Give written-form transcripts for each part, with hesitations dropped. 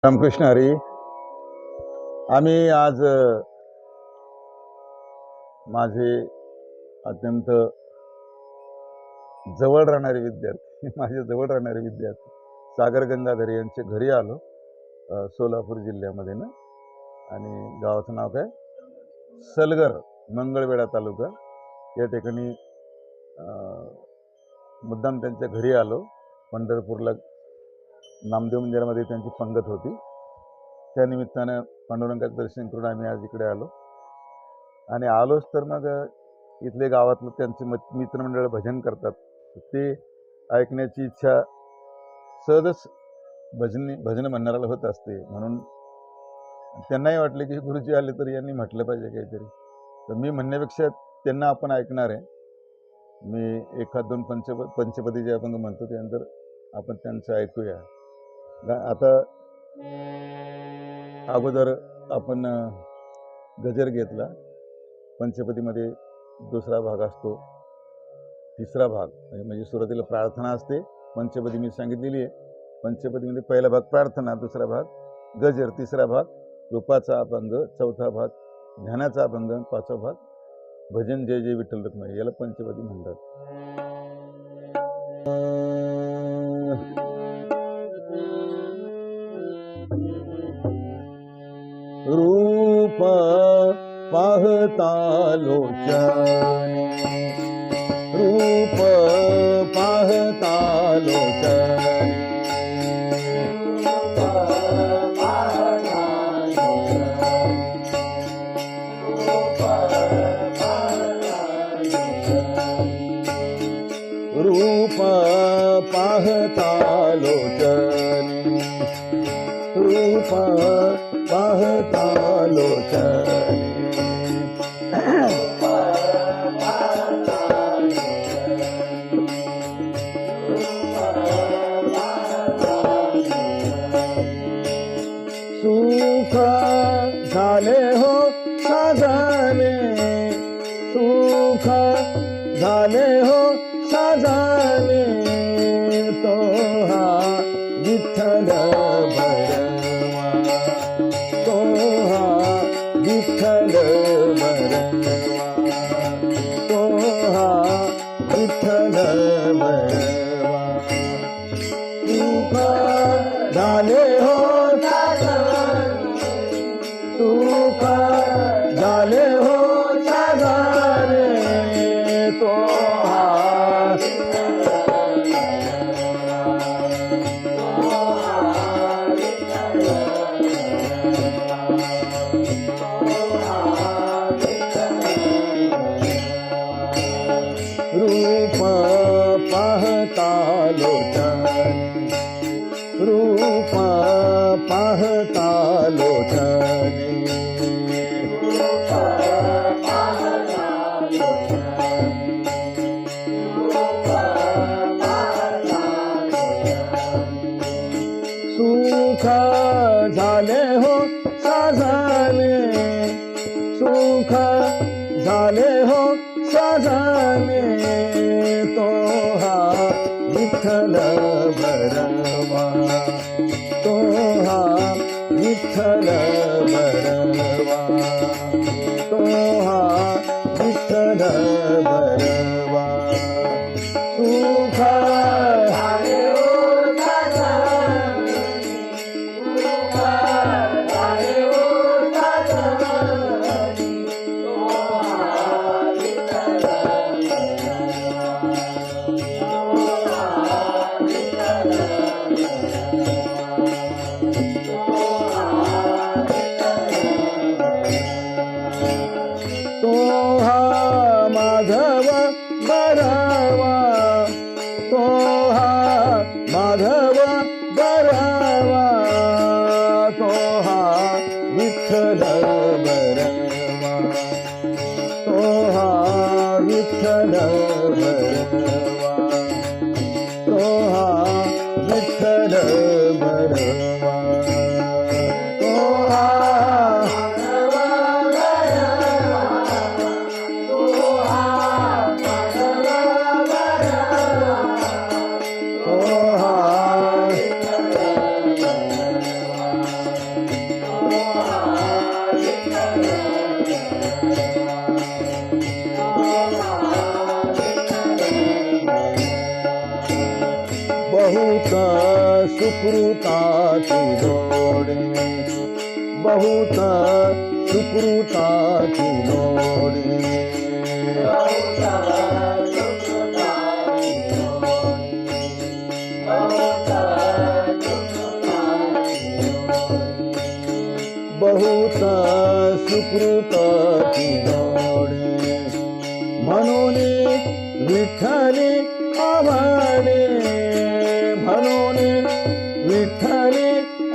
रामकृष्ण हरी. आम्ही आज माझे अत्यंत जवळ राहणारे विद्यार्थी माझे जवळ राहणारे विद्यार्थी सागर गंगाधर यांच्या घरी आलो, सोलापूर जिल्ह्यामध्ये ना. आणि गावाचं नाव काय? सलगर, मंगळवेढा तालुका. या ठिकाणी मुद्दाम त्यांच्या घरी आलो. पंढरपूरला नामदेव मंदिरामध्ये त्यांची पंगत होती. त्या निमित्तानं पांडुरंगाचं दर्शन करून आम्ही आज इकडे आलो. आणि आलोच तर मग इथले गावातलं त्यांचे मित्रमंडळ भजन करतात, ते ऐकण्याची इच्छा सहजच भजन म्हणणाऱ्याला होत असते. म्हणून त्यांनाही वाटले की गुरुजी आले तर यांनी म्हटलं पाहिजे काहीतरी. तर मी म्हणण्यापेक्षा त्यांना आपण ऐकणार आहे. मी एखाद दोन पंचपदी जे आपण म्हणतो त्यानंतर आपण त्यांचं ऐकूया. आता अगोदर आपण गजर घेतला. पंचपदीमध्ये दुसरा भाग असतो, तिसरा भाग म्हणजे सुरुवातीला प्रार्थना असते. पंचपदी मी सांगितलेली आहे. पंचपदीमध्ये पहिला भाग प्रार्थना, दुसरा भाग गजर, तिसरा भाग रूपाचा अभंग, चौथा भाग ध्यानाचा अभंग, पाचवा भाग भजन जय जय विठ्ठल रखुमाई. याला पंचपदी म्हणतात. रूप पाहता लोचनी, रूप पाहता लोचनी, रूप पाहता लोचनी, रूप पाहता लोचनी. सुख झाले हो साजने, सुख झाले हो साजने, तो हा विठ्ठल बरवा, तो हा विठ्ठल बरवा, तो हा विठ्ठल बरवा. सुख झाले हो सुख झाले हो साजने, तो हा रूप पाहता लोचनी, रूप पाहता लोचनी, सुख झाले हो साजने, सुख झाले हो साजने, तो हा विठ्ठल बरवा, तो हा विठ्ठल बरवा, तो हा विठ्ठल बरवा. सुख तो हा माधव बरवा, तो हा माधव बरवा, तो हा विठ्ठल बरवा, तो हा विठ्ठल बरवा, तो हा विठ्ठल बरवा. सुकृताची जोडी बहुत सुकृताची जोडी बहुत सुकृताची जोडी म्हणून विठ्ठली आवडे म्हणून विठ्ठली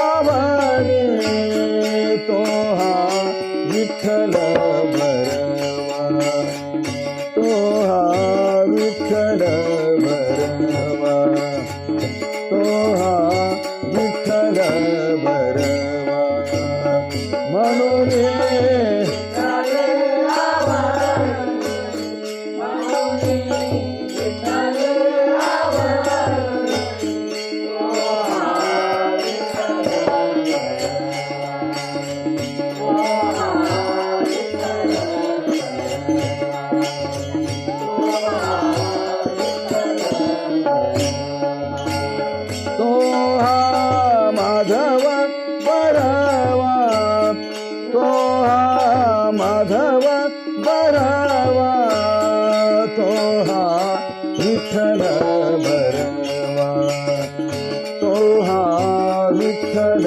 आवडे तो हा विठ्ठल बरवा तो हा विठ्ठल बरवा तो हा विठ्ठल बरवा म्हणून माधव बरवा तो हा माधव बरवा तो हा विठ्ठल बरवा तो हा विठ्ठल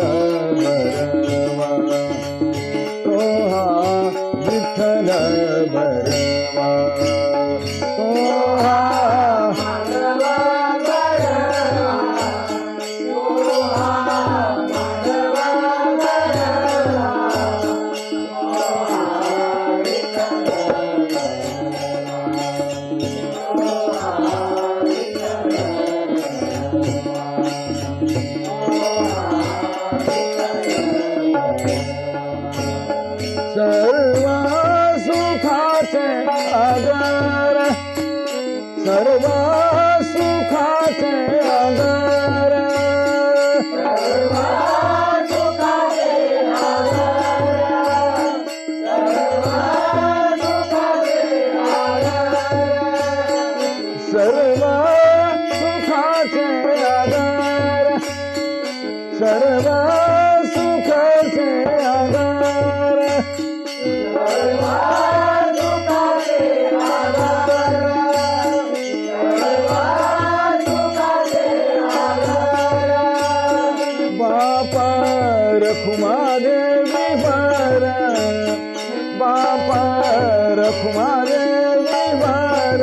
बरवा तो हा विठ्ठल बरवा तो हा सर्व सुखाचे आधार सर्व सुखाचे आधार सर्व सुखाचे आधार सर्व सुखाचे आधार सर्व सुखाचे आधार बापा रखुमा देवी वर बापा रखुमा देवी वर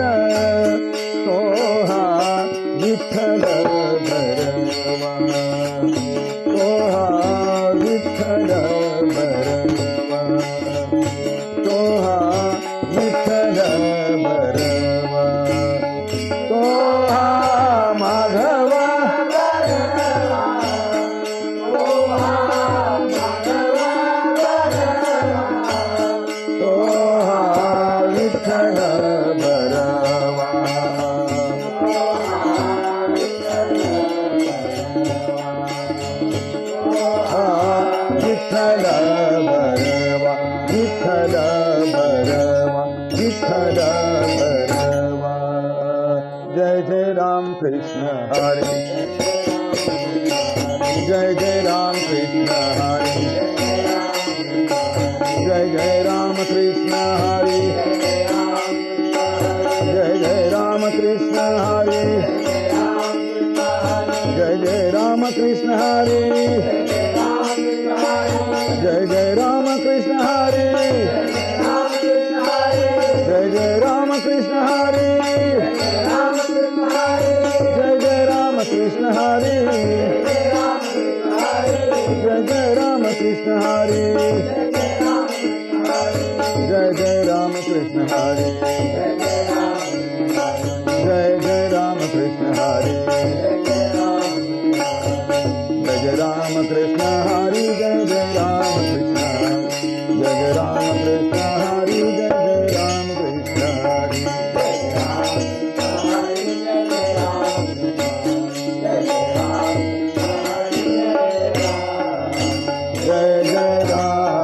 तो हा विठ्ठल बरवा तो हा विठ्ठल बरवा तो हा विठ्ठल बरवा तो हा माधव तो हा विठ्ठल बरवा विठ्ठल बरवा विठ्ठल बरवा विठ्ठल बरवा जय जय राम कृष्ण हरे जय जय राम कृष्ण हरे जय जय राम कृष्ण हरे जय जय राम कृष्ण हरे जय जय राम कृष्ण हरे जय जय राम कृष्ण हरे जय जय राम कृष्ण हरे जय जय राम कृष्ण हरे जय जय राम कृष्ण हरे जय जय राम कृष्ण हरे जय जय राम कृष्ण हरे जय जय राम कृष्ण हरे जय जय राम कृष्ण जय जय राम कृष्ण हरे जय जय राम कृष्ण हरे जय जय राम